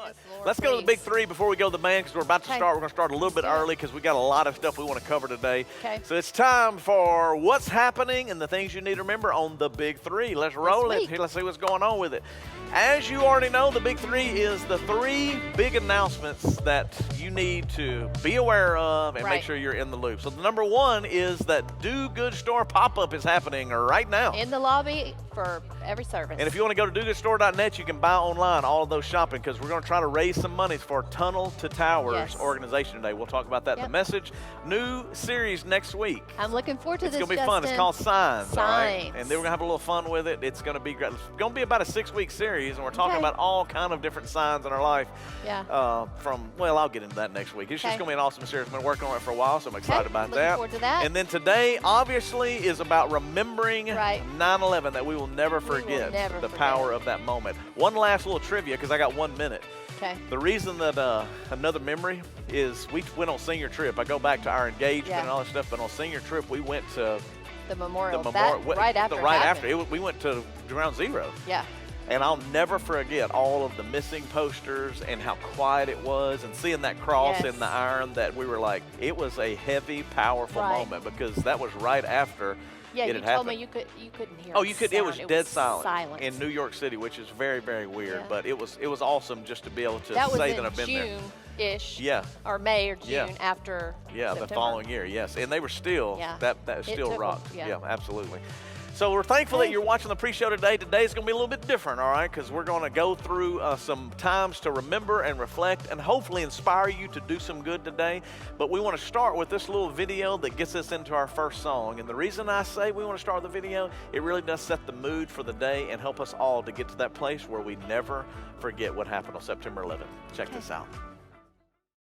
But Lord, let's go to the big please. three before we go to the band because we're about to Okay. start. We're going to start a little bit Let's do it. early because we got a lot of stuff we want to cover today. Okay. So it's time for what's happening and the things you need to remember on the big three. Let's roll it. week. Here, let's see what's going on with it. As you already know, the big three is the three big announcements that you need to be aware of and make Right. sure you're in the loop. So the number one is that Do Good Store pop-up is happening right now. In the lobby for every service. And if you want to go to dogoodstore.net, you can buy online all of those shopping because we're going to try to raise some money for Tunnel to Towers Yes. organization today. We'll talk about that in the Yep. message. New series next week. I'm looking forward to It's this, going to be fun. It's Justin. called Signs. All right? Signs. And then we're going to have a little fun with it. It's going to be great. It's going to be about a 6-week series, and we're talking Okay. about all kind of different signs in our life. Yeah. Well, I'll get into that next week. It's just Okay. going to be an awesome series. I've been working on it for a while, so I'm excited about looking that. forward to that. And then today, obviously, is about remembering Right. 9/11, that we will never We will forget never the forget. power of that moment. One last little trivia, because I got 1 minute. Okay. The reason that another memory is we went on senior trip. I go back to our engagement Yeah. and all that stuff, but on senior trip, we went to The memorial. the That memorial. right after. it Right happened. after. We went to Ground Zero. Yeah. And I'll never forget all of the missing posters and how quiet it was and seeing that cross Yes. in the iron that we were like, it was a heavy, powerful Right. moment because that was right after Yeah. it You had told happened. me you couldn't hear. Oh, a you could. It was sound. dead silent, silent in New York City, which is very, very weird. Yeah. But it was awesome just to be able to That was say in that I've been there. June-ish. Yeah, Or May or June Yeah. after. yeah, the September. following year, yes, and they were still Yeah. that It still took 'em, rocked. yeah. Absolutely. So we're thankful that Hey. you're watching the pre-show today. Today's going to be a little bit different, all right? Because we're going to go through some times to remember and reflect and hopefully inspire you to do some good today. But we want to start with this little video that gets us into our first song. And the reason I say we want to start with the video, it really does set the mood for the day and help us all to get to that place where we never forget what happened on September 11th. Check this out.